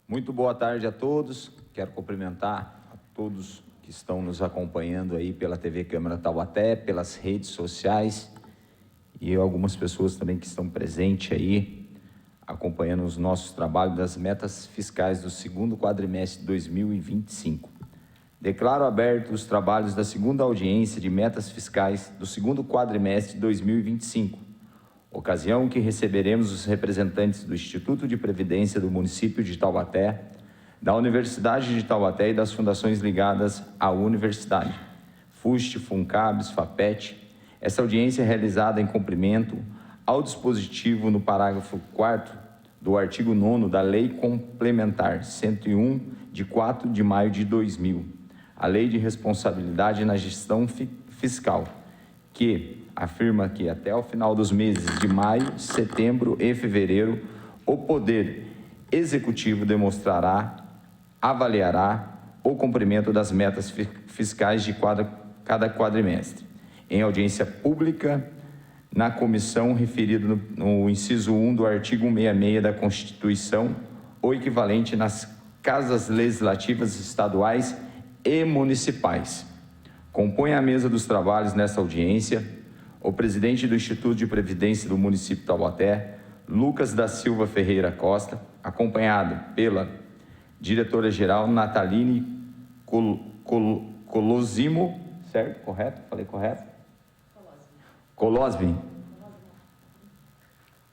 Muito boa tarde a todos. Quero cumprimentar a todos que estão nos acompanhando aí pela TV Câmara Taubaté, pelas redes sociais e algumas pessoas também que estão presentes aí, acompanhando os nossos trabalhos das metas fiscais do segundo quadrimestre de 2025. Declaro abertos os trabalhos da segunda audiência de metas fiscais do segundo quadrimestre de 2025. Ocasião que receberemos os representantes do Instituto de Previdência do município de Taubaté, da Universidade de Taubaté e das fundações ligadas à universidade, FUST, FUNCABS, FAPET. Essa audiência é realizada em cumprimento ao dispositivo no parágrafo 4º do artigo 9º da Lei Complementar 101, de 4 de maio de 2000, a Lei de Responsabilidade na Gestão Fiscal, que afirma que até o final dos meses de maio, setembro e fevereiro, o Poder Executivo demonstrará, avaliará o cumprimento das metas fiscais de cada quadrimestre. Em audiência pública, na comissão referida no inciso 1 do artigo 166 da Constituição, ou equivalente nas casas legislativas estaduais e municipais. Compõe a mesa dos trabalhos nesta audiência o presidente do Instituto de Previdência do município de Taubaté, Lucas da Silva Ferreira Costa, acompanhado pela diretora-geral Nataline Colosimo, certo? Correto? Falei correto? Colosmi.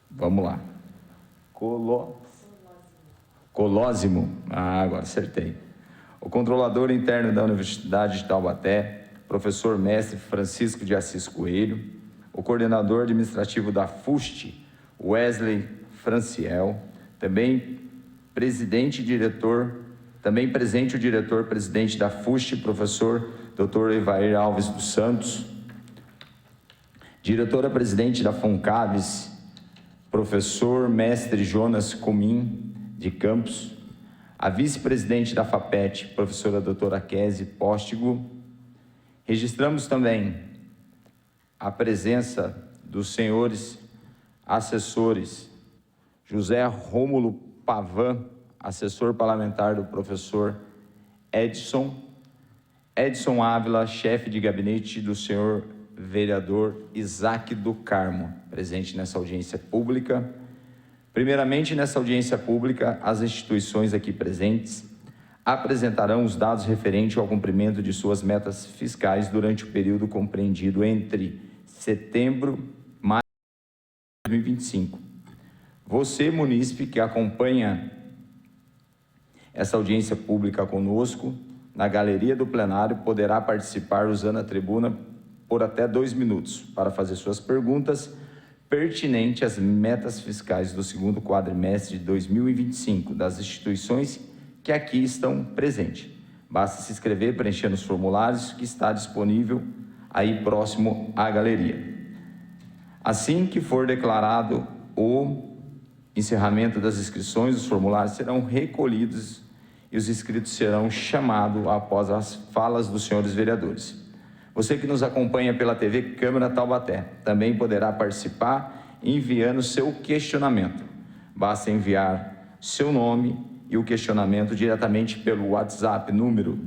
Vamos lá. Colosimo. Agora acertei. O controlador interno da Universidade de Taubaté, professor mestre Francisco de Assis Coelho, o coordenador administrativo da FUST, Wesley Franciel, também presente o diretor-presidente da FUST, professor Dr. Evair Alves dos Santos, diretora-presidente da FUNCABS, professor mestre Jonas Comim de Campos, a vice-presidente da FAPET, professora doutora Kézia Póstigo. Registramos também a presença dos senhores assessores José Rômulo Pavan, assessor parlamentar do professor Edson Ávila, chefe de gabinete do senhor vereador Isaac do Carmo, presente nessa audiência pública. Primeiramente, nessa audiência pública, as instituições aqui presentes apresentarão os dados referentes ao cumprimento de suas metas fiscais durante o período compreendido entre setembro e maio de 2025. Você, munícipe, que acompanha essa audiência pública conosco, na galeria do plenário, poderá participar usando a tribuna por até 2 minutos para fazer suas perguntas pertinentes às metas fiscais do segundo quadrimestre de 2025 das instituições que aqui estão presentes. Basta se inscrever preenchendo os formulários que está disponível aí próximo à galeria. Assim que for declarado o encerramento das inscrições, os formulários serão recolhidos e os inscritos serão chamados após as falas dos senhores vereadores. Você que nos acompanha pela TV Câmara Taubaté também poderá participar enviando seu questionamento. Basta enviar seu nome e o questionamento diretamente pelo WhatsApp número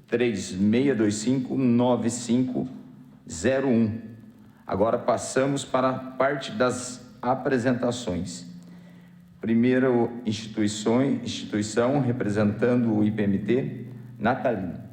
12-3625-9501. Agora passamos para a parte das apresentações. Primeiro, instituição representando o IPMT, Nataline.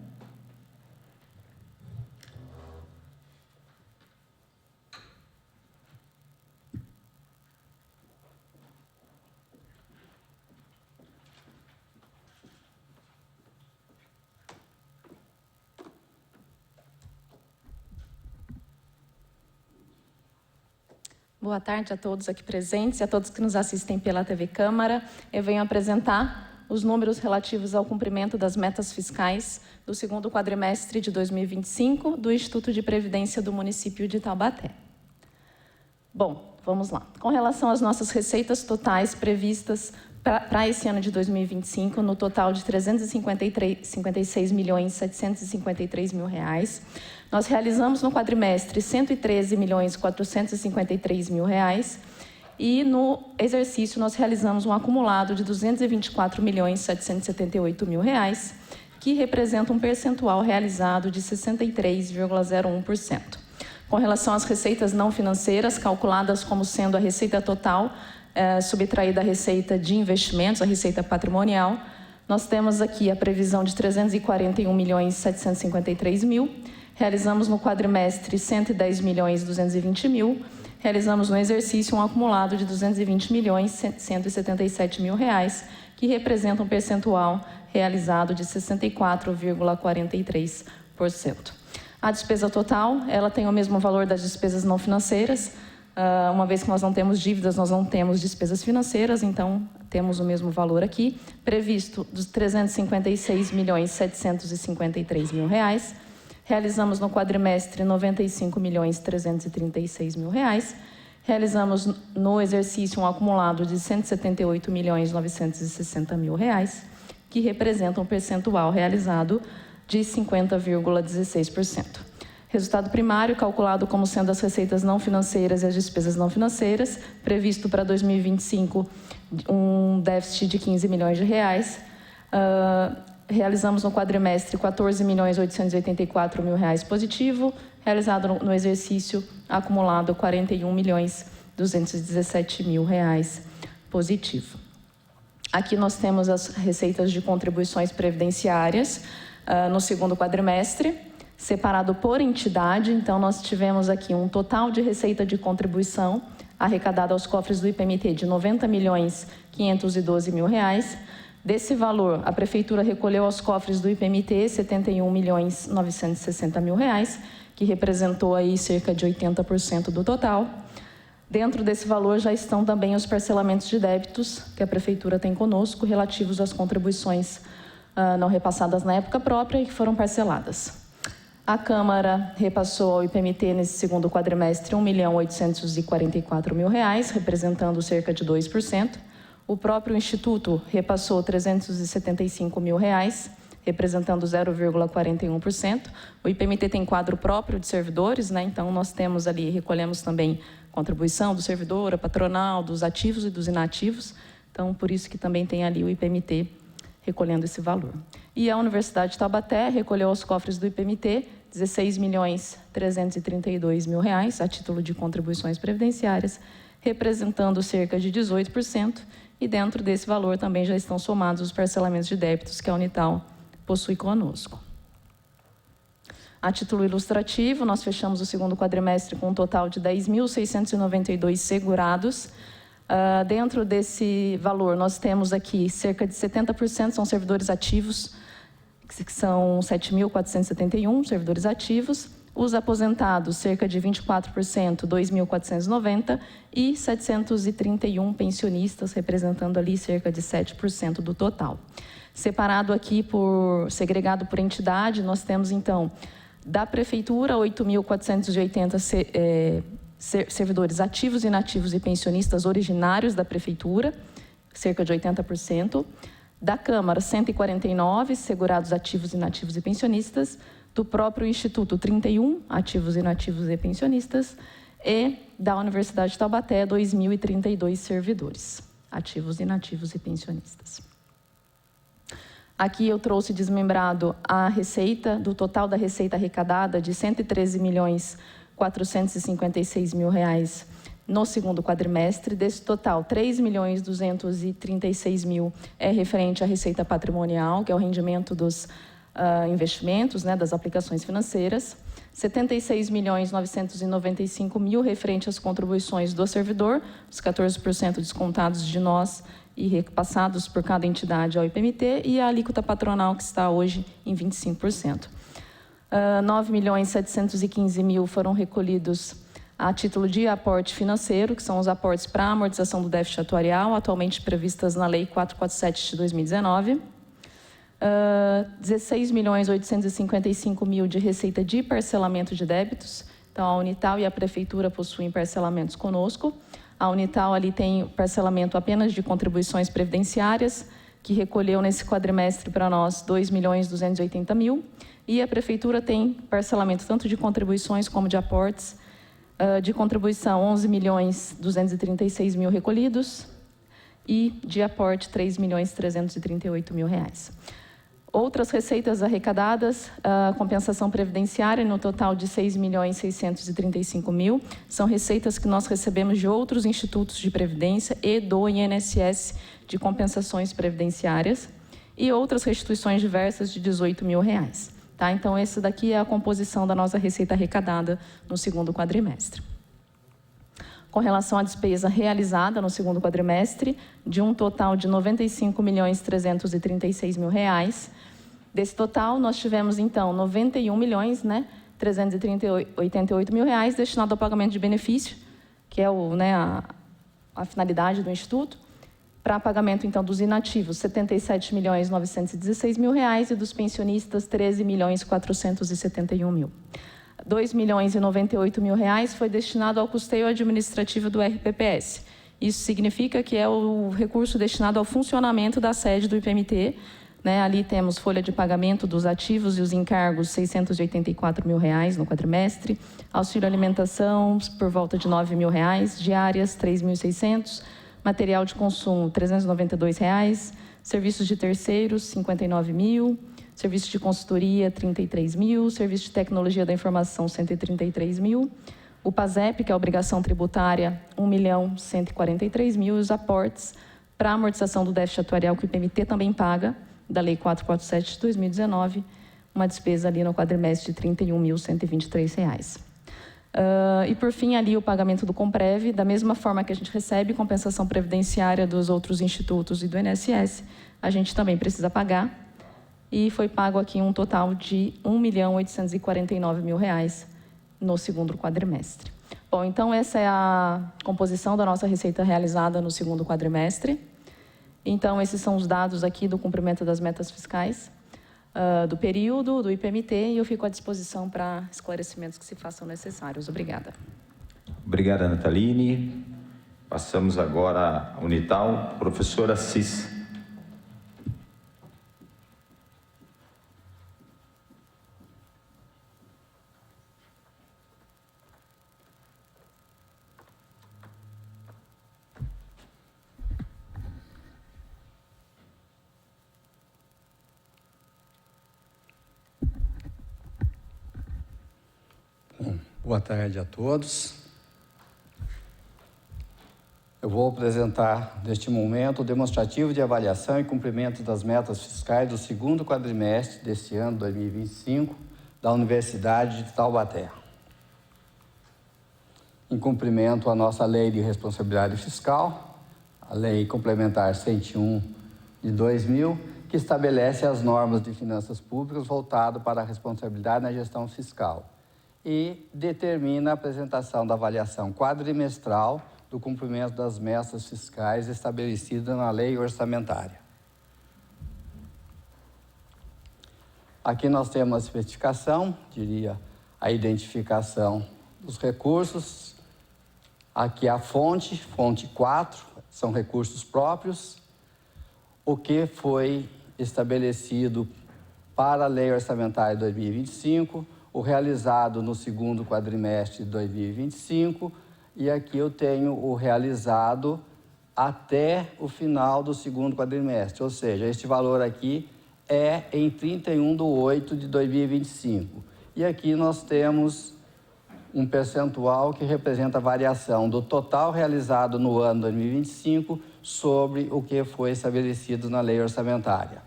Boa tarde a todos aqui presentes e a todos que nos assistem pela TV Câmara. Eu venho apresentar os números relativos ao cumprimento das metas fiscais do segundo quadrimestre de 2025 do Instituto de Previdência do município de Taubaté. Bom, vamos lá. Com relação às nossas receitas totais previstas para esse ano de 2025, no total de R$ 356.753.000, nós realizamos no quadrimestre R$ 113.453.000 e no exercício nós realizamos um acumulado de R$ 224.778.000, que representa um percentual realizado de 63,01%. Com relação às receitas não financeiras, calculadas como sendo a receita total, subtraída a receita de investimentos, a receita patrimonial, nós temos aqui a previsão de R$ 341.753.000, realizamos no quadrimestre R$ 110.220.000, realizamos no exercício um acumulado de R$ 220.177.000, que representa um percentual realizado de 64,43%. A despesa total, ela tem o mesmo valor das despesas não financeiras. Uma vez que nós não temos dívidas, nós não temos despesas financeiras, então temos o mesmo valor aqui, previsto dos R$ 356.753.000. Realizamos no quadrimestre R$ 95.336.000. Realizamos no exercício um acumulado de R$ 178.960.000, que representa um percentual realizado de 50,16%. Resultado primário, calculado como sendo as receitas não financeiras e as despesas não financeiras, previsto para 2025 um déficit de R$ 15 milhões. Realizamos no quadrimestre R$ 14.884.000 positivo, realizado no exercício acumulado R$ 41.217.000 positivo. Aqui nós temos as receitas de contribuições previdenciárias no segundo quadrimestre, separado por entidade. Então, nós tivemos aqui um total de receita de contribuição arrecadada aos cofres do IPMT de R$ 90.512.000. Desse valor, a Prefeitura recolheu aos cofres do IPMT R$ 71.960.000, que representou aí cerca de 80% do total. Dentro desse valor já estão também os parcelamentos de débitos que a Prefeitura tem conosco, relativos às contribuições não repassadas na época própria e que foram parceladas. A Câmara repassou ao IPMT nesse segundo quadrimestre R$ 1.844.000, representando cerca de 2%. O próprio Instituto repassou R$ 375.000, representando 0,41%. O IPMT tem quadro próprio de servidores, né? Então nós temos ali, recolhemos também contribuição do servidor, a patronal, dos ativos e dos inativos. Então, por isso que também tem ali o IPMT recolhendo esse valor. E a Universidade de Taubaté recolheu aos cofres do IPMT R$ 16.332.000 a título de contribuições previdenciárias, representando cerca de 18%, e dentro desse valor também já estão somados os parcelamentos de débitos que a Unital possui conosco. A título ilustrativo, nós fechamos o segundo quadrimestre com um total de 10.692 segurados. Dentro desse valor, nós temos aqui cerca de 70% são servidores ativos, que são 7.471 servidores ativos. Os aposentados, cerca de 24%, 2.490, e 731 pensionistas, representando ali cerca de 7% do total. Separado aqui segregado por entidade, nós temos então, da Prefeitura, 8.480 servidores ativos, inativos e pensionistas originários da Prefeitura, cerca de 80%. Da Câmara, 149 segurados ativos, inativos e pensionistas. Do próprio Instituto, 31 ativos, inativos e pensionistas. E da Universidade de Taubaté, 2.032 servidores ativos, inativos e pensionistas. Aqui eu trouxe desmembrado a receita, do total da receita arrecadada de R$ 113.456.000 no segundo quadrimestre. Desse total, R$ 3.236.000 é referente à receita patrimonial, que é o rendimento dos investimentos, né, das aplicações financeiras. R$ 76.995.000 referente às contribuições do servidor, os 14% descontados de nós e repassados por cada entidade ao IPMT, e a alíquota patronal, que está hoje em 25%. R$ 9.715.000 foram recolhidos a título de aporte financeiro, que são os aportes para a amortização do déficit atuarial, atualmente previstas na Lei 447 de 2019. 16.855.000 de receita de parcelamento de débitos. Então, a Unital e a Prefeitura possuem parcelamentos conosco. A Unital ali tem parcelamento apenas de contribuições previdenciárias, que recolheu nesse quadrimestre para nós 2.280.000. E a Prefeitura tem parcelamento tanto de contribuições como de aportes. De contribuição, 11.236.000 recolhidos. E de aporte, 3.338.000 reais. Outras receitas arrecadadas, compensação previdenciária, no total de 6.635.000. São receitas que nós recebemos de outros institutos de previdência e do INSS de compensações previdenciárias. E outras restituições diversas de 18.000 reais. Tá? Então, essa daqui é a composição da nossa receita arrecadada no segundo quadrimestre. Com relação à despesa realizada no segundo quadrimestre, de um total de 95.336.000 reais. Desse total, nós tivemos, então, 91.388.000 reais destinado ao pagamento de benefício, que é a finalidade do Instituto, para pagamento, então, dos inativos, 77.916.000 reais e dos pensionistas, 13.471.000. 2.098.000 reais foi destinado ao custeio administrativo do RPPS. Isso significa que é o recurso destinado ao funcionamento da sede do IPMT. Ali temos folha de pagamento dos ativos e os encargos, 684.000 reais no quadrimestre, auxílio alimentação por volta de 9.000 reais, diárias 3.600, material de consumo 392 reais, serviços de terceiros 59.000, serviço de consultoria 33.000, serviço de tecnologia da informação 133.000, o PASEP, que é a obrigação tributária, 1.143.000, e os aportes para a amortização do déficit atuarial que o IPMT também paga, da Lei 447 de 2019, uma despesa ali no quadrimestre de R$ 31.123. E, por fim, ali o pagamento do Comprev, da mesma forma que a gente recebe compensação previdenciária dos outros institutos e do INSS, a gente também precisa pagar, e foi pago aqui um total de R$ 1.849.000 reais no segundo quadrimestre. Bom, então essa é a composição da nossa receita realizada no segundo quadrimestre. Então, esses são os dados aqui do cumprimento das metas fiscais, do período, do IPMT, e eu fico à disposição para esclarecimentos que se façam necessários. Obrigada. Obrigada, Nataline. Passamos agora à Unital. Professora Cis. Boa tarde a todos. Eu vou apresentar, neste momento, o demonstrativo de avaliação e cumprimento das metas fiscais do segundo quadrimestre deste ano, 2025, da Universidade de Taubaté. Em cumprimento à nossa Lei de Responsabilidade Fiscal, a Lei Complementar 101 de 2000, que estabelece as normas de finanças públicas voltado para a responsabilidade na gestão fiscal, e determina a apresentação da avaliação quadrimestral do cumprimento das metas fiscais estabelecidas na lei orçamentária. Aqui nós temos a especificação, a identificação dos recursos. Aqui a fonte 4, são recursos próprios. O que foi estabelecido para a lei orçamentária de 2025, o realizado no segundo quadrimestre de 2025, e aqui eu tenho o realizado até o final do segundo quadrimestre, ou seja, este valor aqui é em 31/8 de 2025. E aqui nós temos um percentual que representa a variação do total realizado no ano 2025 sobre o que foi estabelecido na lei orçamentária.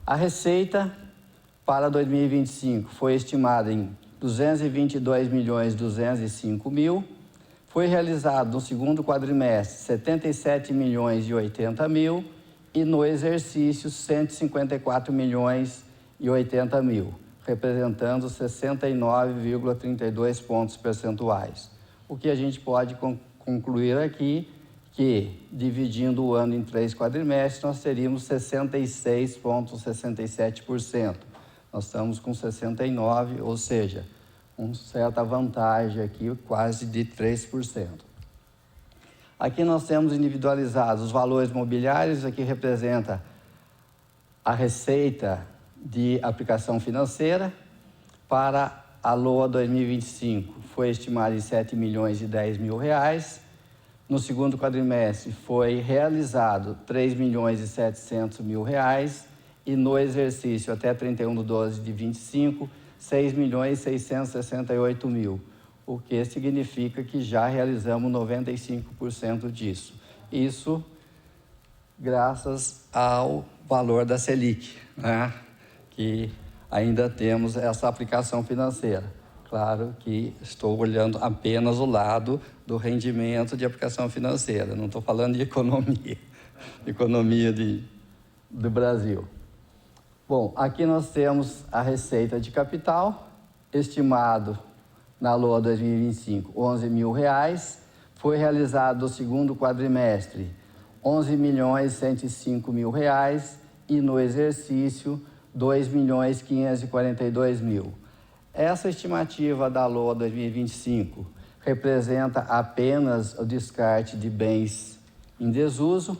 A receita para 2025 foi estimada em 222.205.000, foi realizado no segundo quadrimestre 77.080.000 e no exercício 154.080.000, representando 69,32 pontos percentuais. O que a gente pode concluir aqui, que dividindo o ano em 3 quadrimestres, nós teríamos 66,67%. Nós estamos com 69%, ou seja, uma certa vantagem aqui, quase de 3%. Aqui nós temos individualizados os valores mobiliários, aqui representa a receita de aplicação financeira para a LOA 2025. Foi estimada em 7 milhões e 10 mil reais. No segundo quadrimestre foi realizado 3 milhões e 700 mil reais e no exercício até 31/12 de 25, 6 milhões e 668 mil, o que significa que já realizamos 95% disso. Isso graças ao valor da Selic, né? Que ainda temos essa aplicação financeira. Claro que estou olhando apenas o lado do rendimento de aplicação financeira, não estou falando de economia do Brasil. Bom, aqui nós temos a receita de capital, estimado na LOA 2025, 11 mil reais, foi realizado no segundo quadrimestre, 11 milhões 105 mil reais e no exercício, 2 milhões 542 mil. Essa estimativa da LOA 2025 representa apenas o descarte de bens em desuso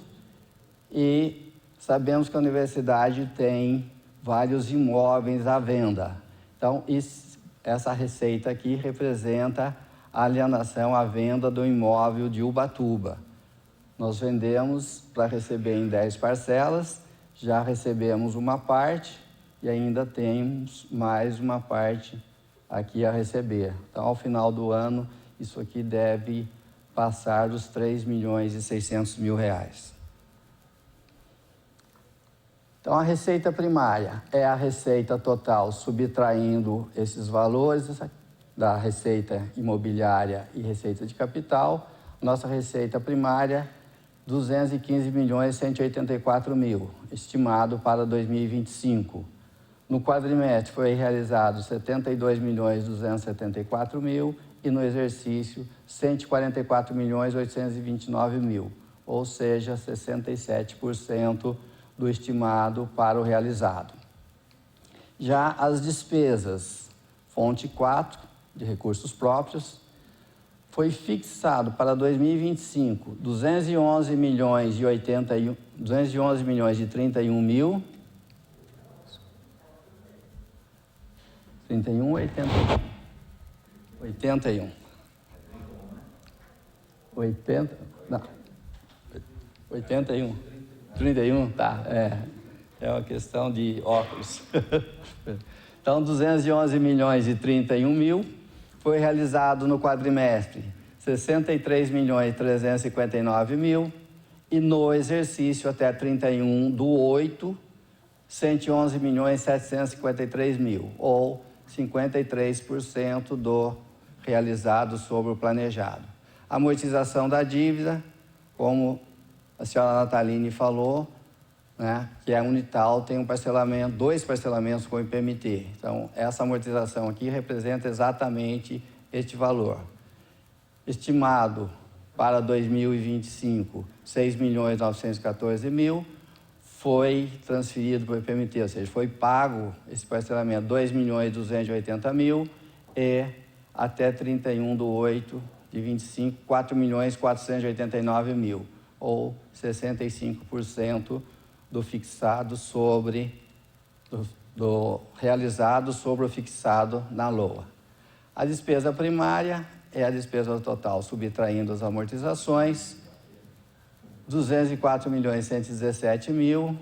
e sabemos que a universidade tem vários imóveis à venda. Então, essa receita aqui representa a alienação à venda do imóvel de Ubatuba. Nós vendemos para receber em 10 parcelas, já recebemos uma parte e ainda temos mais uma parte aqui a receber. Então, ao final do ano, isso aqui deve passar dos 3 milhões e 600 mil reais. Então, a receita primária é a receita total, subtraindo esses valores da receita imobiliária e receita de capital. Nossa receita primária, 215 milhões 184 mil, estimado para 2025. No quadrimestre foi realizado 72 milhões 274 mil e no exercício 144 milhões 829 mil, ou seja, 67% do estimado para o realizado. Já as despesas, fonte 4, de recursos próprios, foi fixado para 2025 211 milhões e 31 mil. 31 ou 81? 81. 80? Não. 81. 31, tá. É uma questão de óculos. Então, 211 milhões e 31 mil. Foi realizado no quadrimestre 63 milhões e 359 mil. E no exercício até 31/8, 111 milhões e 753 mil, ou 53% do realizado sobre o planejado. A amortização da dívida, como a senhora Nataline falou, né, que a Unital tem dois parcelamentos com o IPMT. Então, essa amortização aqui representa exatamente este valor. Estimado para 2025, 6 milhões e 914 mil, foi transferido para o IPMT, ou seja, foi pago esse parcelamento 2 milhões e 280 mil e até 31/8 de 25, 4 milhões e 489 mil, ou 65% do fixado do realizado sobre o fixado na LOA. A despesa primária é a despesa total, subtraindo as amortizações, 204 milhões e 117 mil,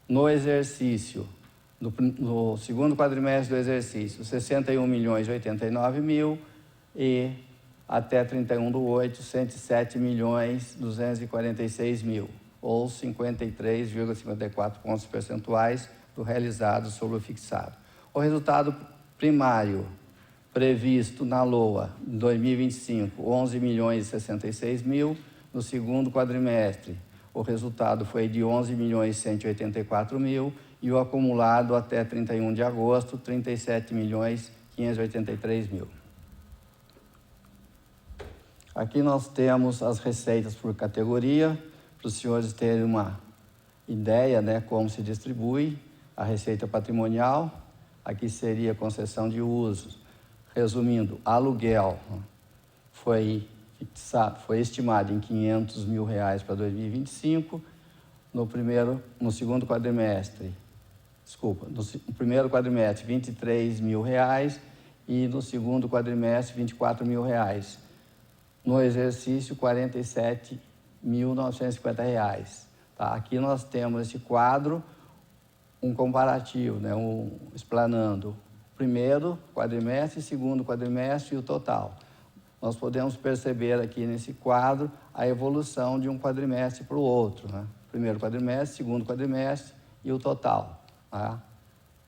no exercício, no segundo quadrimestre do exercício, 61 milhões e 89 mil e até 31/8, 107 milhões e 246 mil, ou 53,54 pontos percentuais do realizado sobre o fixado. O resultado primário previsto na LOA em 2025, 11 milhões e 66 mil. No segundo quadrimestre, o resultado foi de 11 milhões e 184 mil e o acumulado até 31 de agosto, R$ 37.583.000. Aqui nós temos as receitas por categoria, para os senhores terem uma ideia, né, como se distribui a receita patrimonial. Aqui seria concessão de uso. Resumindo, aluguel foi estimado em R$ 500 mil para 2025, no primeiro quadrimestre, R$ 23 mil e no segundo quadrimestre, R$ 24 mil. No exercício, R$ 47.950. Tá? Aqui nós temos esse quadro, um comparativo, né? Explanando primeiro quadrimestre, segundo quadrimestre e o total. Nós podemos perceber aqui nesse quadro a evolução de um quadrimestre para o outro, né? Primeiro quadrimestre, segundo quadrimestre e o total. Tá?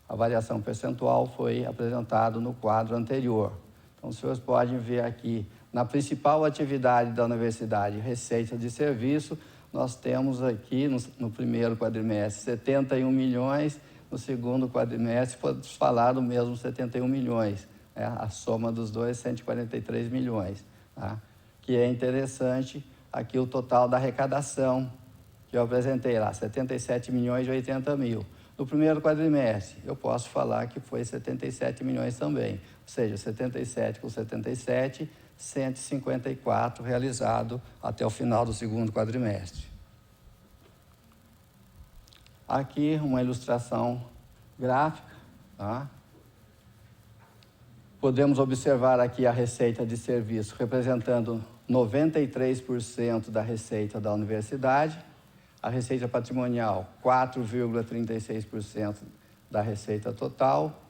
A variação percentual foi apresentada no quadro anterior. Então, os senhores podem ver aqui, na principal atividade da universidade, receita de serviço, nós temos aqui, no primeiro quadrimestre, 71 milhões, no segundo quadrimestre, podemos falar do mesmo 71 milhões, né? A soma dos dois, 143 milhões. Tá? Que é interessante, aqui o total da arrecadação, que eu apresentei lá, 77 milhões e 80 mil. No primeiro quadrimestre, eu posso falar que foi 77 milhões também, ou seja, 77 com 77, 154 realizado até o final do segundo quadrimestre. Aqui uma ilustração gráfica. Tá? Podemos observar aqui a receita de serviço representando 93% da receita da universidade, a receita patrimonial 4,36% da receita total,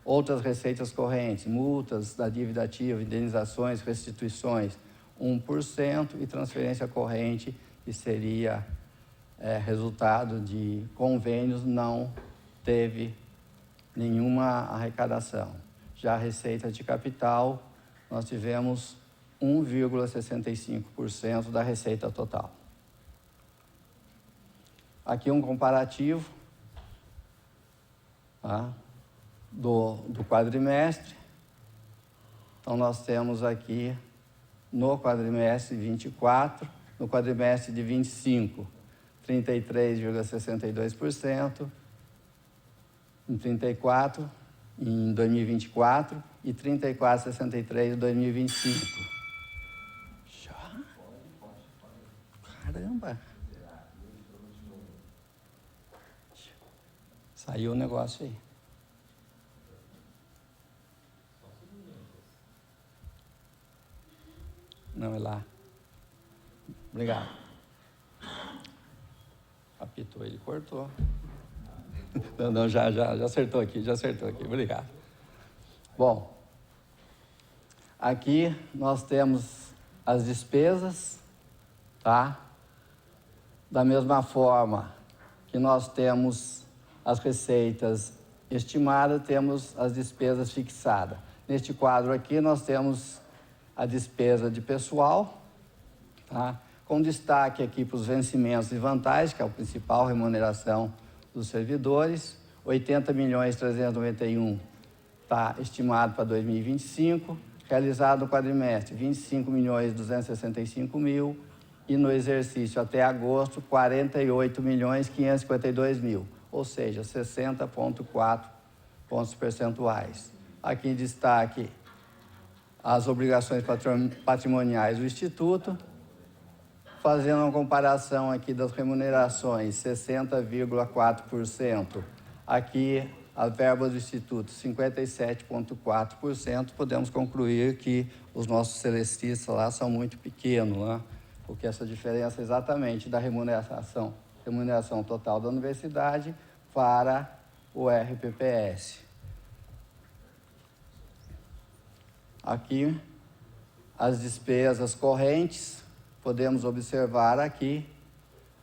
outras receitas correntes, multas da dívida ativa, indenizações, restituições, 1%, e transferência corrente, que seria resultado de convênios, não teve nenhuma arrecadação. Já a receita de capital, nós tivemos 1,65% da receita total. Aqui um comparativo, tá? do quadrimestre. Então, nós temos aqui no quadrimestre 24, no quadrimestre de 25, 33,62%, em 34, em 2024, e 34,63% em 2025. Já? Caramba! Saiu o negócio aí. Não, é lá. Obrigado. Apitou, ele cortou. Não, já acertou aqui, obrigado. Bom, aqui nós temos as despesas, tá? Da mesma forma que nós temos as receitas estimadas, temos as despesas fixadas. Neste quadro aqui nós temos a despesa de pessoal, tá? Com destaque aqui para os vencimentos e vantagens, que é a principal remuneração dos servidores, 80.391 está estimado para 2025, realizado no quadrimestre 25.265.000 e no exercício até agosto 48.552.000, ou seja, 60,4 pontos percentuais. Aqui em destaque as obrigações patrimoniais do Instituto, fazendo uma comparação aqui das remunerações, 60,4%. Aqui, a verba do Instituto, 57,4%. Podemos concluir que os nossos celestistas lá são muito pequenos, né? Porque essa diferença é exatamente da remuneração total da universidade para o RPPS. Aqui, as despesas correntes, podemos observar aqui,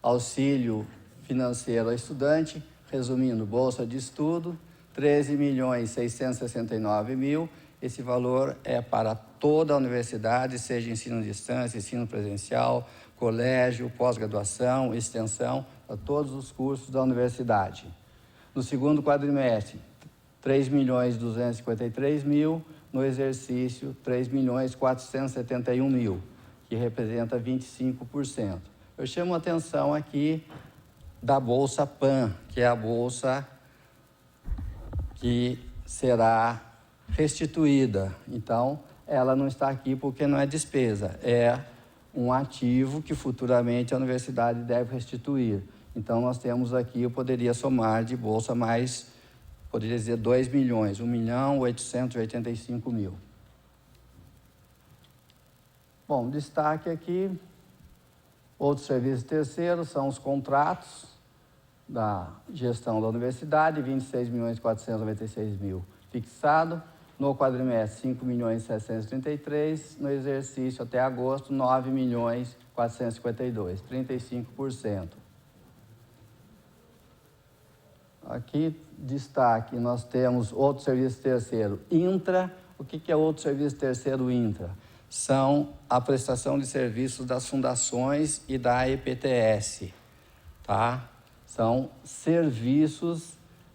auxílio financeiro ao estudante, resumindo, bolsa de estudo, 13.669.000. Esse valor é para toda a universidade, seja ensino à distância, ensino presencial, colégio, pós-graduação, extensão, para todos os cursos da universidade. No segundo quadrimestre, 3.253.000, no exercício, 3.471.000, que representa 25%. Eu chamo a atenção aqui da Bolsa PAN, que é a bolsa que será restituída. Então, ela não está aqui porque não é despesa, é um ativo que futuramente a universidade deve restituir. Então, nós temos aqui, eu poderia somar de bolsa mais, poderia dizer 2 milhões, 1.885.000. Bom, destaque aqui, outros serviços terceiros são os contratos da gestão da universidade, 26.496.000 fixado, no quadrimestre 5.733.000, no exercício até agosto 9.452.000, 35%. Aqui, destaque, nós temos outro serviço terceiro, intra. O que é outro serviço terceiro intra? São a prestação de serviços das fundações e da EPTS, tá? São serviços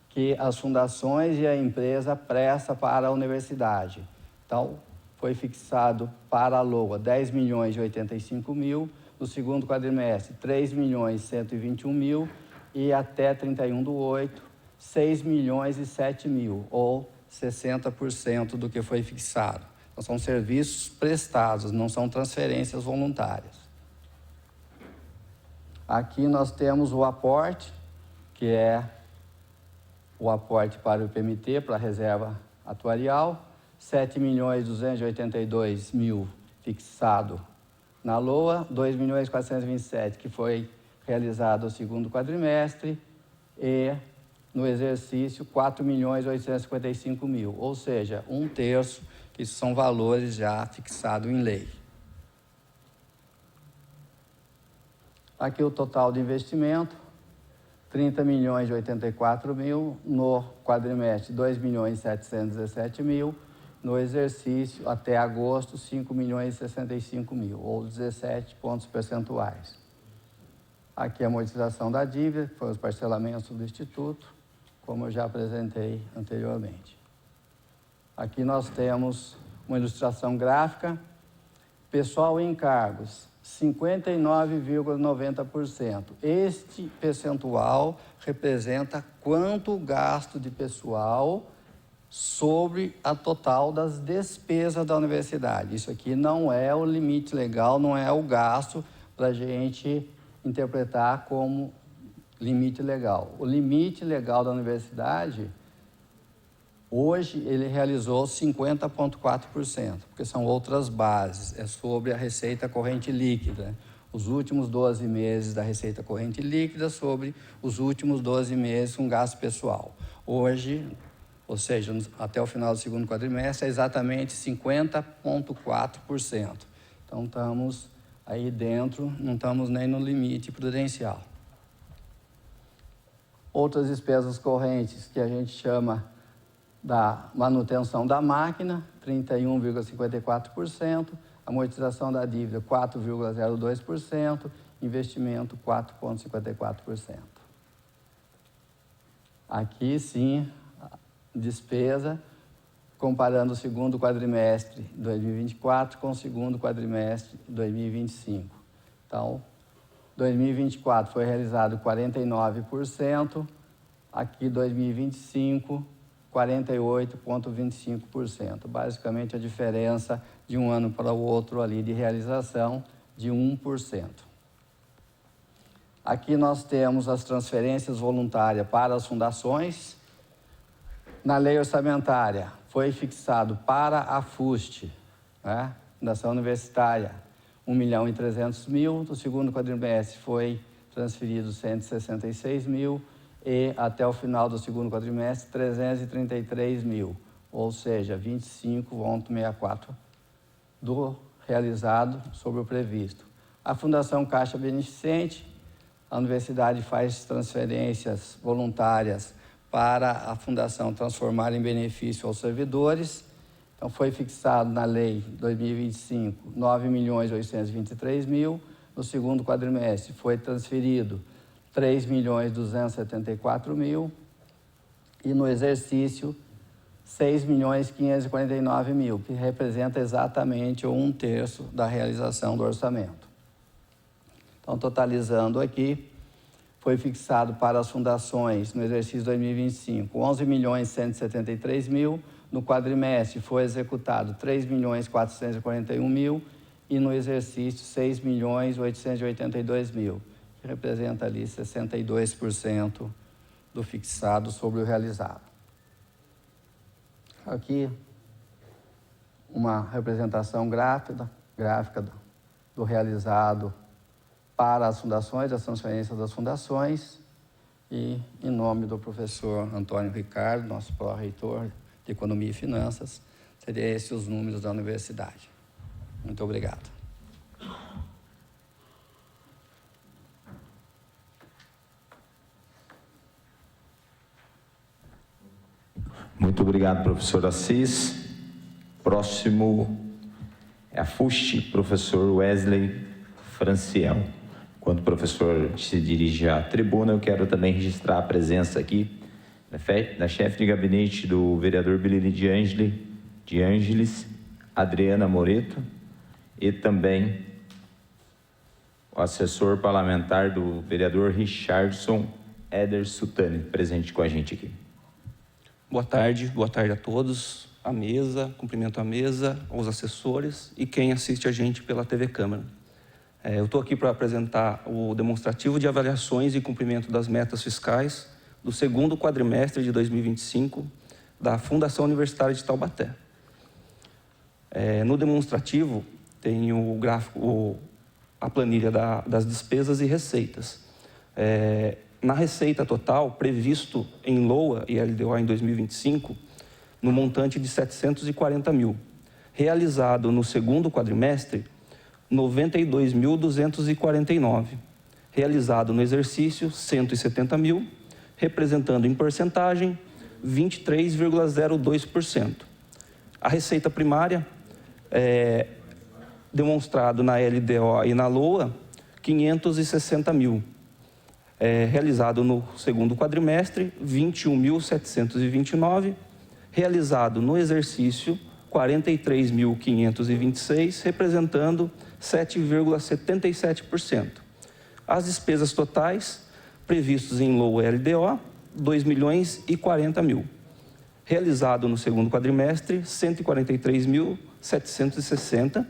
que as fundações e a empresa prestam para a universidade. Então, foi fixado para a LOA 10.085.000, no segundo quadrimestre 3.121.000 e até 31/8, 6.007.000, ou 60% do que foi fixado. Então, são serviços prestados, não são transferências voluntárias. Aqui nós temos o aporte, que é o aporte para o IPMT, para a reserva atuarial, 7.282.000 fixado na LOA, 2.427.000 que foi realizado no segundo quadrimestre e no exercício 4.855.000, ou seja, 1/3, que são valores já fixados em lei. Aqui o total de investimento, 30.084.000, no quadrimestre 2.717.000, no exercício até agosto 5.065.000, ou 17 pontos percentuais. Aqui a amortização da dívida, que foi os parcelamentos do Instituto, como eu já apresentei anteriormente. Aqui nós temos uma ilustração gráfica, pessoal e encargos, 59,90%. Este percentual representa quanto o gasto de pessoal sobre a total das despesas da universidade. Isso aqui não é o limite legal, não é o gasto para a gente interpretar como limite legal. O limite legal da universidade, hoje, ele realizou 50,4%, porque são outras bases, é sobre a receita corrente líquida, os últimos 12 meses da receita corrente líquida sobre os últimos 12 meses com gasto pessoal. Hoje, ou seja, até o final do segundo quadrimestre, é exatamente 50,4%. Então, estamos aí dentro, não estamos nem no limite prudencial. Outras despesas correntes que a gente chama da manutenção da máquina, 31,54%, amortização da dívida, 4,02%, investimento, 4,54%. Aqui, sim, despesa, comparando o segundo quadrimestre de 2024 com o segundo quadrimestre de 2025. Então, 2024 foi realizado 49%, aqui 2025, 48,25%. Basicamente, a diferença de um ano para o outro ali de realização de 1%. Aqui nós temos as transferências voluntárias para as fundações. Na lei orçamentária, foi fixado para a FUST, né, Fundação Universitária, 1.300.000. No segundo quadrimestre foi transferido 166.000 e até o final do segundo quadrimestre 333.000, ou seja, 25,64% do realizado sobre o previsto. A Fundação Caixa Beneficente, a universidade faz transferências voluntárias para a Fundação transformar em benefício aos servidores. Então, foi fixado na lei 2025, 9.823.000. No segundo quadrimestre, foi transferido 3.274.000 e no exercício 6.549.000, que representa exatamente 1/3 da realização do orçamento. Então, totalizando aqui, foi fixado para as fundações no exercício 2025 11.173.000, no quadrimestre foi executado 3.441.000 e no exercício 6.882.000, que representa ali 62% do fixado sobre o realizado. Aqui, uma representação gráfica do realizado para as fundações, as transferências das fundações, e em nome do professor Antônio Ricardo, nosso pró-reitor de Economia e Finanças, seriam esses os números da universidade. Muito obrigado. Muito obrigado, professor Assis. Próximo é a FUST, professor Wesley Franciel. Quando o professor se dirige à tribuna, eu quero também registrar a presença aqui da chefe de gabinete do vereador Billy de Ângeles, Adriana Moreto, e também o assessor parlamentar do vereador Richardson Éder Sutani, presente com a gente aqui. Boa tarde a todos, à mesa, cumprimento a mesa, aos assessores e quem assiste a gente pela TV Câmara. Eu estou aqui para apresentar o demonstrativo de avaliações e cumprimento das metas fiscais do segundo quadrimestre de 2025 da Fundação Universitária de Taubaté. No demonstrativo tem o gráfico, a planilha das despesas e receitas. Na receita total, previsto em LOA e LDO em 2025, no montante de 740.000. Realizado no segundo quadrimestre, 92.249. Realizado no exercício, 170.000, representando em porcentagem 23,02%. A receita primária, demonstrado na LDO e na LOA, 560.000. Realizado no segundo quadrimestre, 21.729, realizado no exercício, 43.526, representando 7,77%. As despesas totais, previstos em LOA e LDO, 2.040.000. Realizado no segundo quadrimestre, 143.760.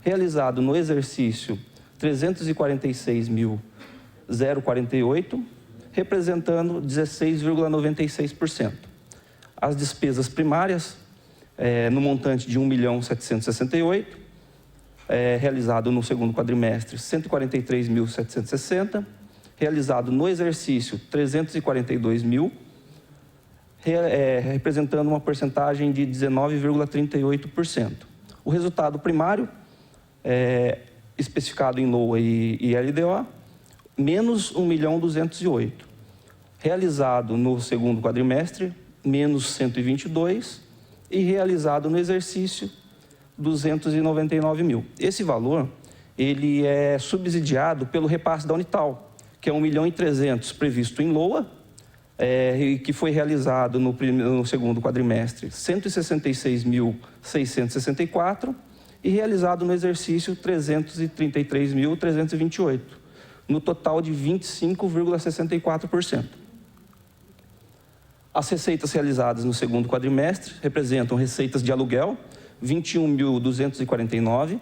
Realizado no exercício, 346.048, representando 16,96%. As despesas primárias, no montante de 1.768.000, realizado no segundo quadrimestre, 143.760, realizado no exercício, 342.000, representando uma porcentagem de 19,38%. O resultado primário, especificado em LOA e LDO, menos 1.208.000. Realizado no segundo quadrimestre, menos 122, e realizado no exercício, 299.000. Esse valor, ele é subsidiado pelo repasse da Unital, que é 1.300.000 previsto em LOA, que foi realizado no segundo quadrimestre, 166.664, e realizado no exercício, 333.328, no total de 25,64%. As receitas realizadas no segundo quadrimestre representam receitas de aluguel, 21.249,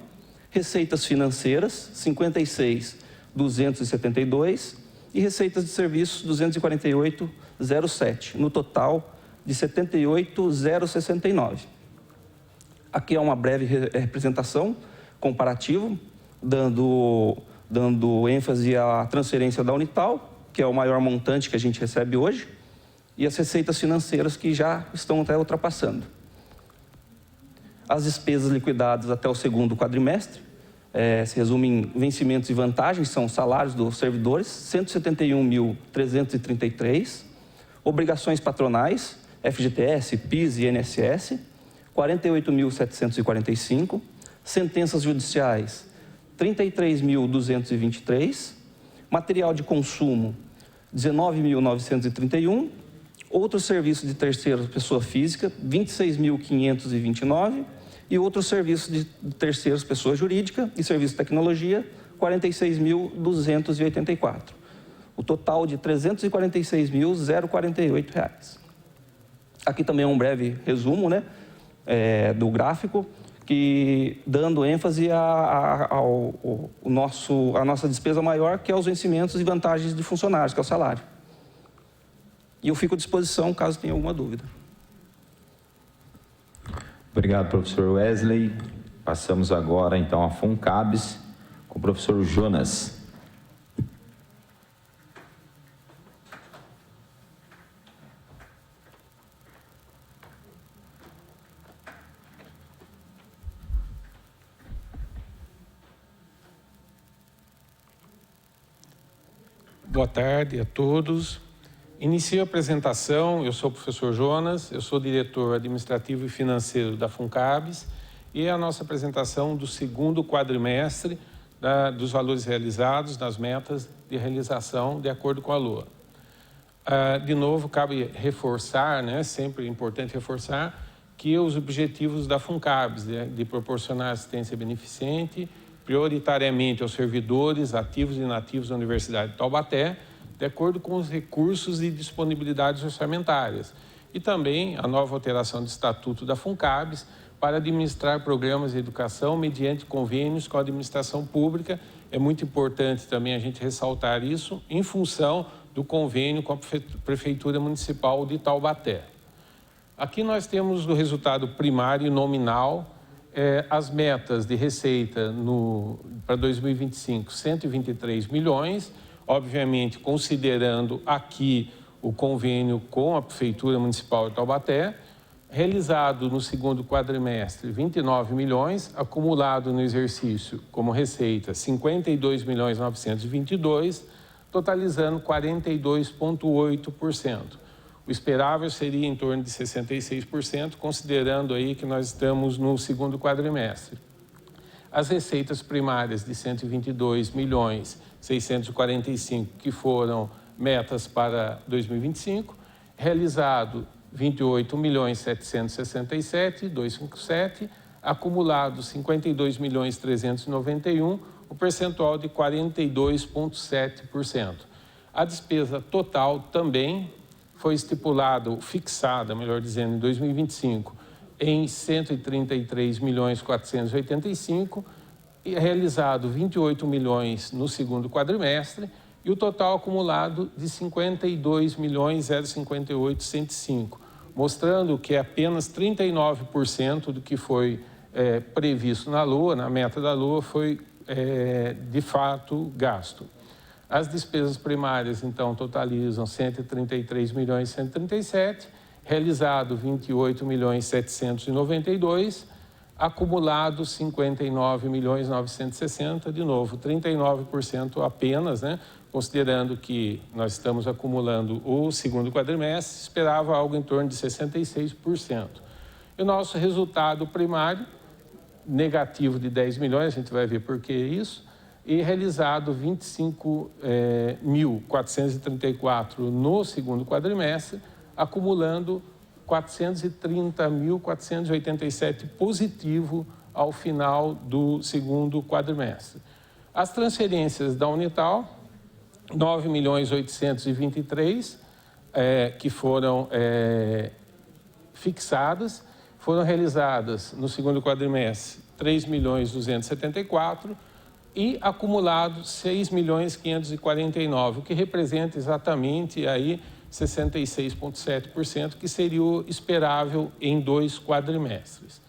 receitas financeiras, 56.272, e receitas de serviços, 248.07, no total de 78.069. Aqui é uma breve representação comparativa, dando ênfase à transferência da Unital, que é o maior montante que a gente recebe hoje, e as receitas financeiras que já estão até ultrapassando. As despesas liquidadas até o segundo quadrimestre se resumem em vencimentos e vantagens, são salários dos servidores, 171.333, obrigações patronais, FGTS, PIS e INSS, 48.745, sentenças judiciais, 33.223, material de consumo, 19.931, Outros serviços de terceira pessoa física, 26.529, e outros serviços de terceiras pessoa jurídica e serviço de tecnologia, 46.284. O total de R$ 346.048. Aqui também é um breve resumo, né, do gráfico, que dando ênfase à nossa despesa maior, que é os vencimentos e vantagens de funcionários, que é o salário. E eu fico à disposição caso tenha alguma dúvida. Obrigado, professor Wesley. Passamos agora, então, a FUNCABS, com o professor Jonas. Boa tarde a todos. Inicio a apresentação. Eu sou o professor Jonas, eu sou diretor administrativo e financeiro da FUNCABS, e é a nossa apresentação do segundo quadrimestre dos valores realizados nas metas de realização de acordo com a LOA. De novo, cabe reforçar, né, sempre é importante reforçar, que os objetivos da FUNCABS, de proporcionar assistência beneficente, prioritariamente aos servidores ativos e inativos da Universidade de Taubaté, de acordo com os recursos e disponibilidades orçamentárias. E também a nova alteração do Estatuto da FUNCABS para administrar programas de educação mediante convênios com a administração pública. É muito importante também a gente ressaltar isso em função do convênio com a Prefeitura Municipal de Taubaté. Aqui nós temos o resultado primário e nominal. As metas de receita para 2025, 123 milhões, obviamente considerando aqui o convênio com a Prefeitura Municipal de Taubaté, realizado no segundo quadrimestre 29 milhões, acumulado no exercício como receita 52.922, totalizando 42,8%. O esperável seria em torno de 66%, considerando aí que nós estamos no segundo quadrimestre. As receitas primárias de 122.645.000, que foram metas para 2025, realizado 28.767.257, acumulado 52.391.000, o percentual de 42,7%. A despesa total também foi fixada, melhor dizendo, em 2025, em 133.485.000, e realizado 28 milhões no segundo quadrimestre, e o total acumulado de 52.058.105, mostrando que é apenas 39% do que foi previsto na LOA, na meta da LOA, foi de fato gasto. As despesas primárias, então, totalizam 133.137.000, realizado 28.792.000, acumulado 59.960.000, de novo, 39% apenas, né? Considerando que nós estamos acumulando o segundo quadrimestre, esperava algo em torno de 66%. E o nosso resultado primário, negativo de 10 milhões, a gente vai ver por que isso, e realizado 25.434 no segundo quadrimestre, acumulando 430.487 positivo ao final do segundo quadrimestre. As transferências da Unital, 9.823.000, que foram fixadas, foram realizadas no segundo quadrimestre 3.274.000, e acumulado 6.549.000, o que representa exatamente aí 66,7%, que seria o esperável em 2 quadrimestres.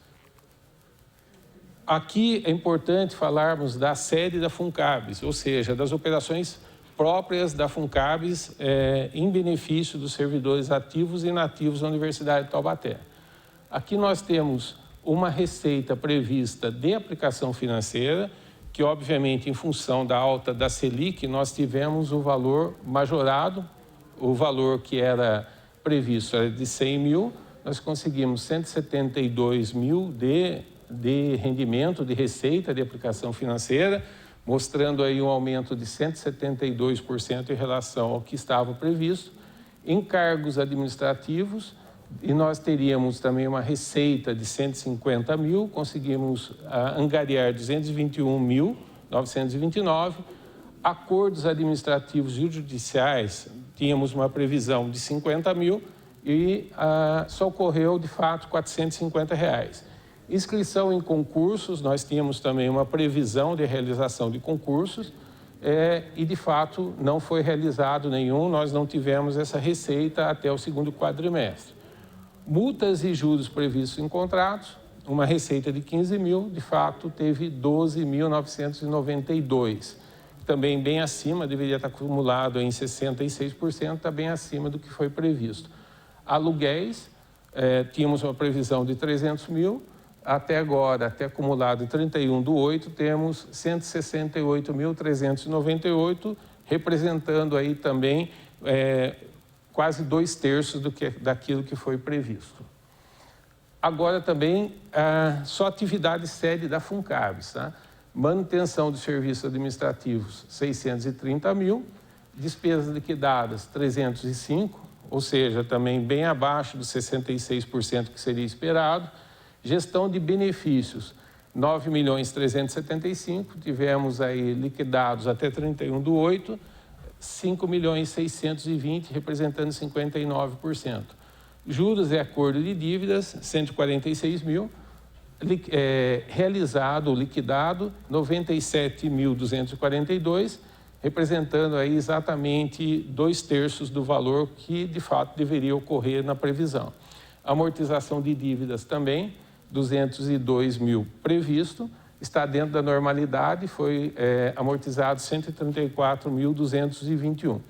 Aqui é importante falarmos da sede da FUNCABS, ou seja, das operações próprias da FUNCABS em benefício dos servidores ativos e inativos da Universidade de Taubaté. Aqui nós temos uma receita prevista de aplicação financeira, que obviamente em função da alta da Selic, nós tivemos o valor majorado, o valor que era previsto era de 100.000, nós conseguimos 172.000 de rendimento, de receita de aplicação financeira, mostrando aí um aumento de 172% em relação ao que estava previsto, encargos administrativos, e nós teríamos também uma receita de 150 mil, conseguimos angariar 221.929. Acordos administrativos e judiciais, tínhamos uma previsão de 50 mil e só ocorreu, de fato, R$ 450. Inscrição em concursos, nós tínhamos também uma previsão de realização de concursos e, de fato, não foi realizado nenhum, nós não tivemos essa receita até o segundo quadrimestre. Multas e juros previstos em contratos, uma receita de 15 mil, de fato, teve 12.992. Também bem acima, deveria estar acumulado em 66%, está bem acima do que foi previsto. Aluguéis, tínhamos uma previsão de 300 mil, até agora, até acumulado em 31/8, temos 168.398, representando aí também quase 2/3 daquilo que foi previsto. Agora também, só atividade sede da FUNCABS, tá? Manutenção de serviços administrativos, 630 mil, despesas liquidadas, 305, ou seja, também bem abaixo dos 66% que seria esperado. Gestão de benefícios, 9.375, tivemos aí liquidados até 31/8, 5.620, representando 59%. Juros e acordo de dívidas, 146 mil. Realizado, liquidado, 97.242, representando aí exatamente 2/3 do valor que, de fato, deveria ocorrer na previsão. Amortização de dívidas também, 202 mil previsto, está dentro da normalidade, foi amortizado 134.221.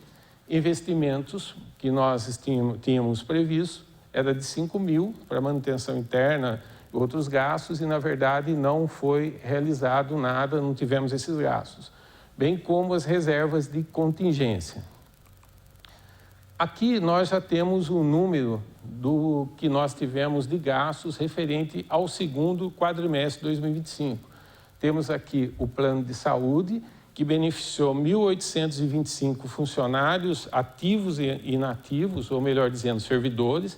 Investimentos que nós tínhamos previsto era de 5 mil para manutenção interna, outros gastos, e na verdade não foi realizado nada, não tivemos esses gastos, bem como as reservas de contingência. Aqui nós já temos o número do que nós tivemos de gastos referente ao segundo quadrimestre de 2025. Temos aqui o plano de saúde, que beneficiou 1.825 funcionários ativos e inativos, ou melhor dizendo, servidores.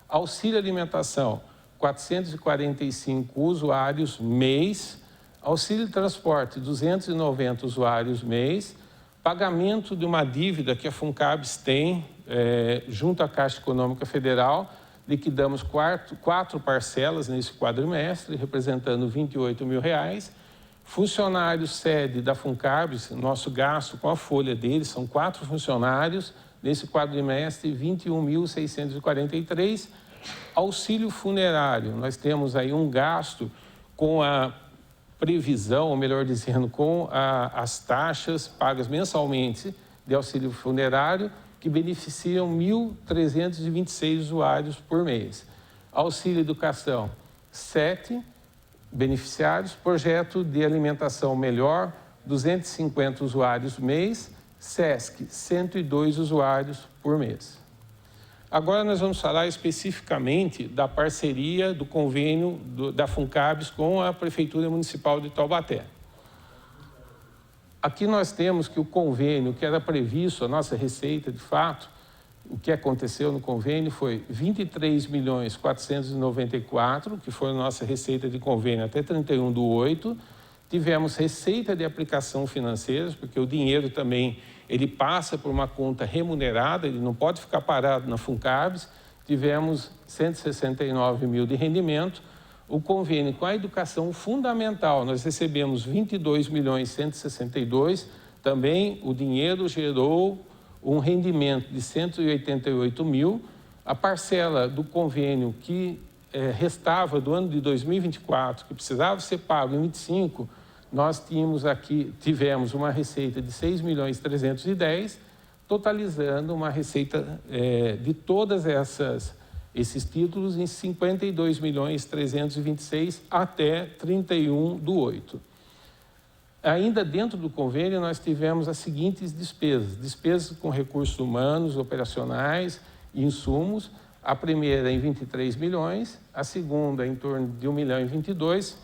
Auxílio alimentação, 445 usuários mês. Auxílio transporte, 290 usuários mês. Pagamento de uma dívida que a FUNCABS tem junto à Caixa Econômica Federal. Liquidamos quatro parcelas nesse quadrimestre, representando R$ 28 mil. Funcionários sede da FUNCABS, nosso gasto com a folha deles, são 4 funcionários, nesse quadrimestre, 21.643. Auxílio funerário, nós temos aí um gasto com a previsão, ou melhor dizendo, com as taxas pagas mensalmente de auxílio funerário, que beneficiam 1.326 usuários por mês. Auxílio educação, 7 beneficiários. Projeto de alimentação melhor, 250 usuários mês. SESC, 102 usuários por mês. Agora nós vamos falar especificamente da parceria do convênio da FUNCABS com a Prefeitura Municipal de Taubaté. Aqui nós temos que o convênio que era previsto, a nossa receita de fato, o que aconteceu no convênio foi 23.494, que foi a nossa receita de convênio até 31/8. Tivemos receita de aplicação financeira, porque o dinheiro também ele passa por uma conta remunerada, ele não pode ficar parado na FUNCABS. Tivemos 169 mil de rendimento. O convênio com a educação fundamental, nós recebemos 22.162. Também o dinheiro gerou um rendimento de 188 mil. A parcela do convênio que restava do ano de 2024, que precisava ser pago em 25, nós tivemos uma receita de 6.310, totalizando uma receita de todas esses títulos em 52.326 até 31/8. Ainda dentro do convênio, nós tivemos as seguintes despesas. Despesas com recursos humanos, operacionais e insumos. A primeira em 23 milhões, a segunda em torno de 1.022,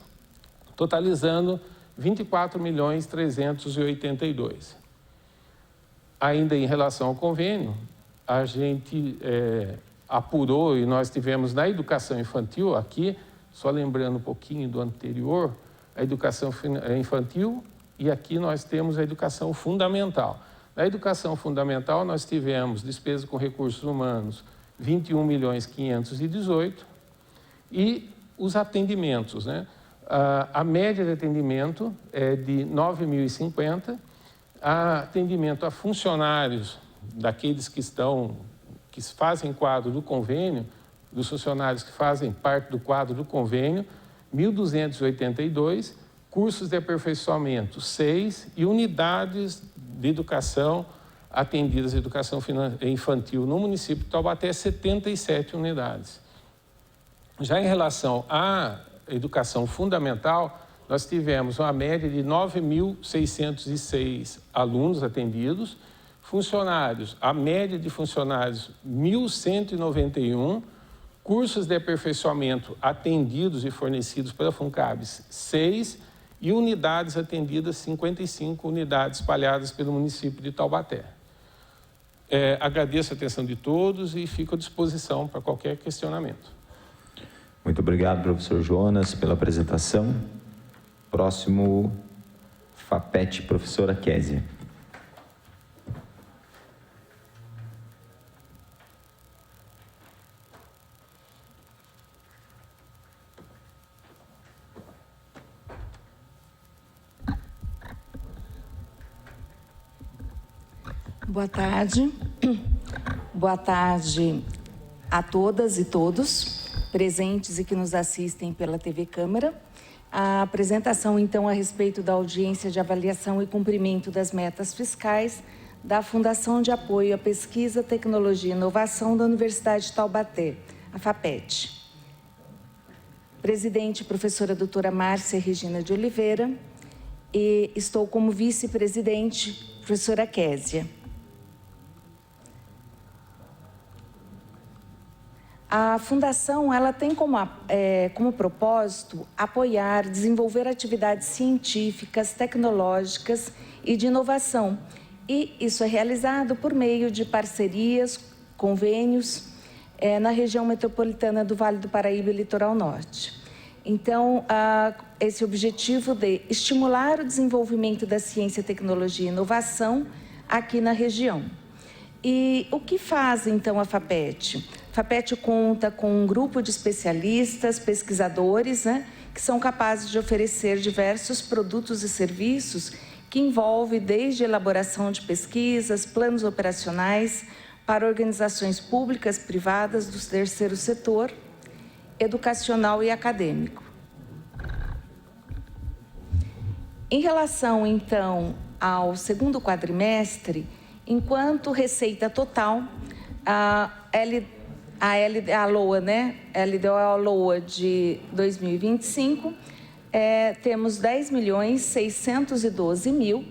totalizando 24.382. Ainda em relação ao convênio, a gente apurou e nós tivemos na educação infantil aqui, só lembrando um pouquinho do anterior, a educação infantil e aqui nós temos a educação fundamental. Na educação fundamental nós tivemos despesa com recursos humanos 21.518.000 e os atendimentos, né? A média de atendimento é de 9.050, atendimento a funcionários daqueles que fazem quadro do convênio, dos funcionários que fazem parte do quadro do convênio, 1.282, cursos de aperfeiçoamento, 6, e unidades de educação atendidas, educação infantil no município de Taubaté, 77 unidades. Já em relação à educação fundamental, nós tivemos uma média de 9.606 alunos atendidos, funcionários, a média de funcionários 1.191, cursos de aperfeiçoamento atendidos e fornecidos pela FUNCABS 6 e unidades atendidas 55 unidades espalhadas pelo município de Taubaté. Agradeço a atenção de todos e fico à disposição para qualquer questionamento. Muito obrigado, professor Jonas, pela apresentação. Próximo, FAPET, professora Kézia. Boa tarde. Boa tarde a todas e todos presentes e que nos assistem pela TV Câmara. A apresentação, então, a respeito da audiência de avaliação e cumprimento das metas fiscais da Fundação de Apoio à Pesquisa, Tecnologia e Inovação da Universidade de Taubaté, a FAPET. Presidente, professora doutora Márcia Regina de Oliveira, e estou como vice-presidente, professora Kézia. A Fundação ela tem como propósito apoiar, desenvolver atividades científicas, tecnológicas e de inovação. E isso é realizado por meio de parcerias, convênios, na região metropolitana do Vale do Paraíba e Litoral Norte. Então, esse objetivo de estimular o desenvolvimento da ciência, tecnologia e inovação aqui na região. E o que faz, então, a FAPET? A FAPET conta com um grupo de especialistas, pesquisadores, né, que são capazes de oferecer diversos produtos e serviços que envolvem desde elaboração de pesquisas, planos operacionais para organizações públicas, privadas, do terceiro setor, educacional e acadêmico. Em relação, então, ao segundo quadrimestre, enquanto receita total, a LOA, né? LDO-LOA de 2025, temos 10.612.000,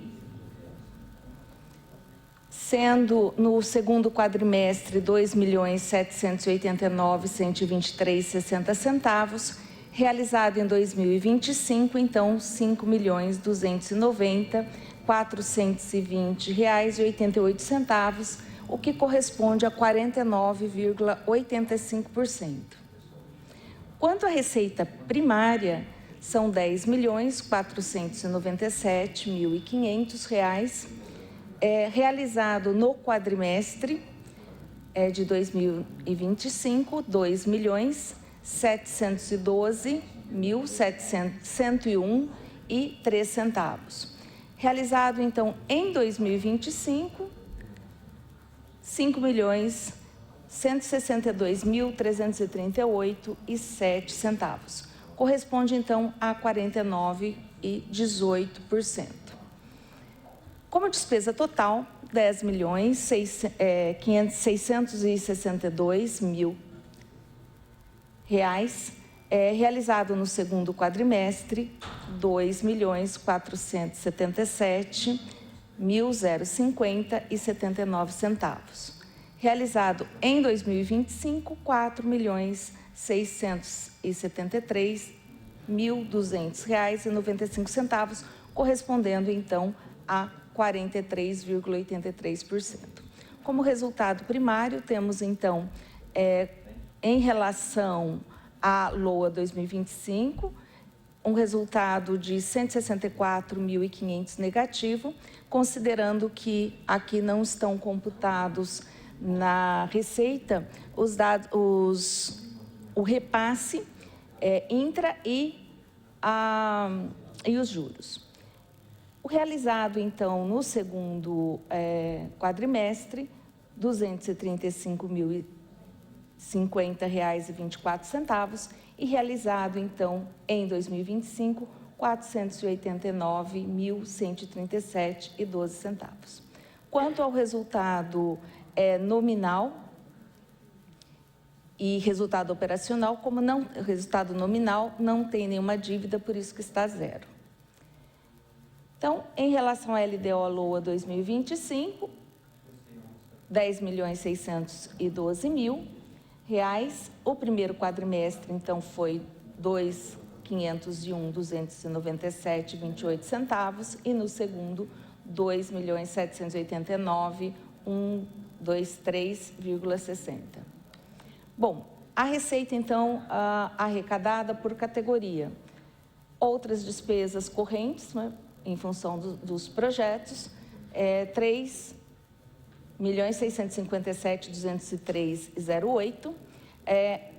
sendo no segundo quadrimestre 2.789.123,60 centavos, realizado em 2025, então 5.290.420,88 reais, o que corresponde a 49,85%. Quanto à receita primária, são 10.497.500 reais, realizado no quadrimestre de 2025, 2.712.101,03 centavos. Realizado, então, em 2025, 5.162.338,07 centavos. Corresponde, então, a 49,18%. Como despesa total, 10.662.000 reais, realizado no segundo quadrimestre, 2.477.050,79 centavos. Realizado em 2025, 4.673.200 reais e 95 centavos, correspondendo então a 43,83%. Como resultado primário, temos, então, em relação à LOA 2025, um resultado de 164.500 negativo, considerando que aqui não estão computados na receita os dados, o repasse intra e os juros. O realizado, então, no segundo quadrimestre, R$ 235.050,24 e realizado, então, em 2025, R$ 489.137,12. Quanto ao resultado nominal e resultado operacional, como não, resultado nominal não tem nenhuma dívida, por isso que está zero. Então, em relação à LDO LOA 2025, R$ 10.612.000. O primeiro quadrimestre, então, foi R$ 2.501.297,28 e no segundo, R$ 2.789.123,60. Bom, a receita, então, arrecadada por categoria. Outras despesas correntes, né, em função dos projetos, R$ 3.657.203,08.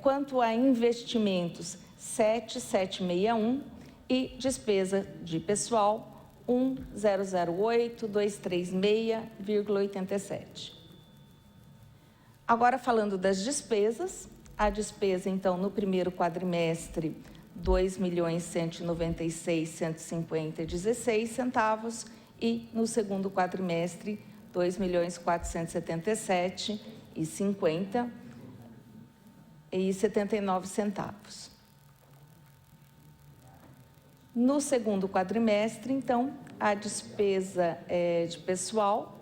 Quanto a investimentos, 7.761 e despesa de pessoal, 1.008.236,87. Agora, falando das despesas, a despesa, então, no primeiro quadrimestre, R$ 2.196.150,16 e no segundo quadrimestre, R$ 2.477,50,79. No segundo quadrimestre, então, a despesa de pessoal,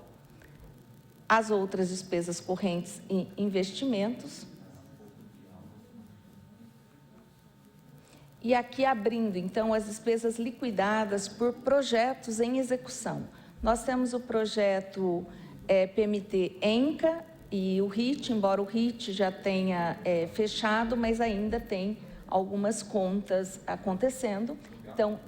as outras despesas correntes e investimentos. E aqui abrindo, então, as despesas liquidadas por projetos em execução. Nós temos o projeto PMT ENCA e o RIT, embora o RIT já tenha fechado, mas ainda tem algumas contas acontecendo. Então,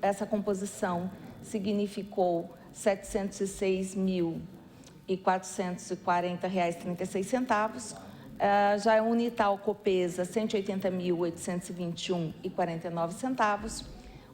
essa composição significou R$ 706.440,36. Já a Unital Copesa, R$ 180.821,49.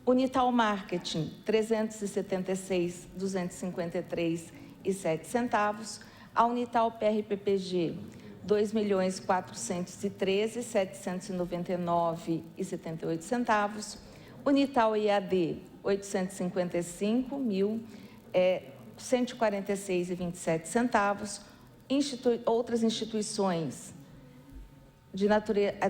Unital Marketing, R$ 376.253,07. A Unital PRPPG, R$ 2.413.799,78. Unital IAD, R$ 855.146,27. Outras instituições,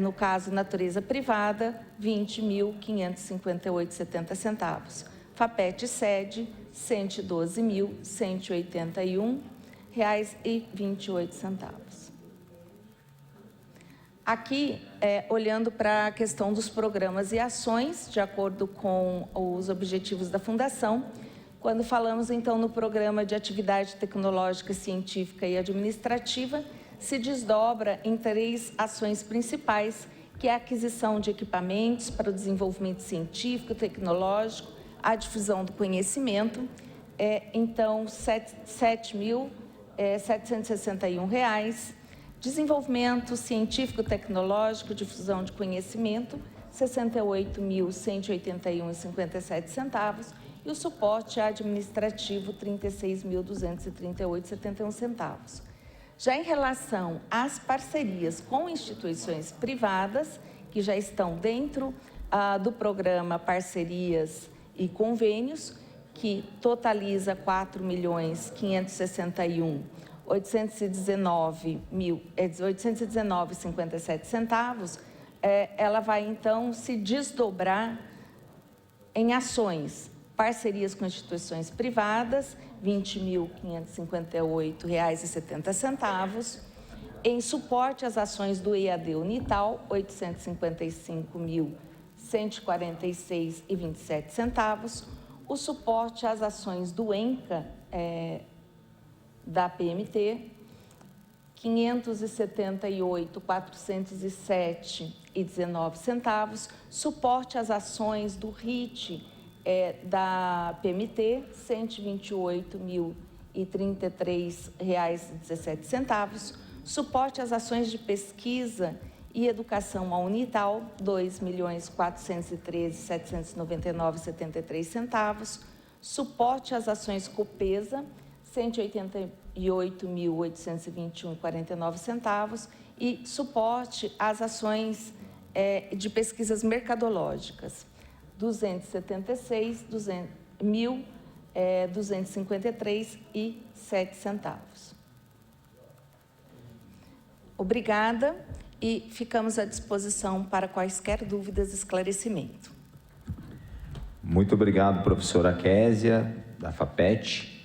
no caso, natureza privada, R$ 20.558,70. FAPET sede, R$ 112.181,28. Aqui, olhando para a questão dos programas e ações, de acordo com os objetivos da Fundação, quando falamos, então, no programa de atividade tecnológica, científica e administrativa, se desdobra em 3 ações principais, que é a aquisição de equipamentos para o desenvolvimento científico, tecnológico, a difusão do conhecimento, então, R$ 7.761. Desenvolvimento científico, tecnológico, difusão de conhecimento, R$ 68.181,57. E o suporte administrativo, R$ 36.238,71. Já em relação às parcerias com instituições privadas, que já estão dentro do programa Parcerias e Convênios, que totaliza R$ 4.561.819,57, ela vai, então, se desdobrar em ações. Parcerias com instituições privadas, R$ 20.558,70. Em suporte às ações do EAD Unital, R$ 855.146,27. O suporte às ações do ENCA, da PMT, 578.407,19. Suporte às ações do RIT da PMT, R$ 128.033,17. Suporte às ações de pesquisa e educação à Unital, R$ 2.413.799,73. Suporte às ações Copesa, R$ 188.821,49. E suporte às ações de pesquisas mercadológicas, R$ 276.253,07. Obrigada e ficamos à disposição para quaisquer dúvidas e esclarecimento. Muito obrigado, professora Késia, da FAPET.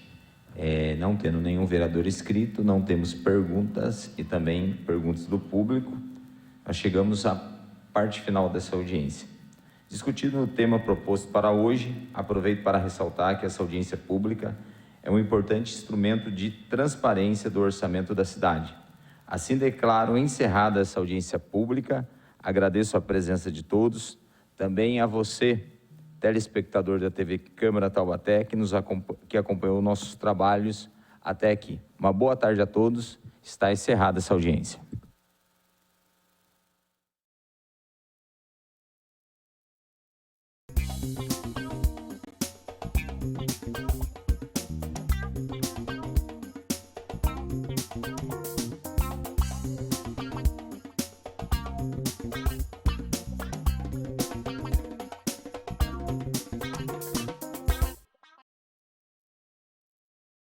Não tendo nenhum vereador inscrito, não temos perguntas e também perguntas do público. Nós chegamos à parte final dessa audiência. Discutindo o tema proposto para hoje, aproveito para ressaltar que essa audiência pública é um importante instrumento de transparência do orçamento da cidade. Assim declaro encerrada essa audiência pública, agradeço a presença de todos, também a você, telespectador da TV Câmara Taubaté, que acompanhou nossos trabalhos até aqui. Uma boa tarde a todos, está encerrada essa audiência.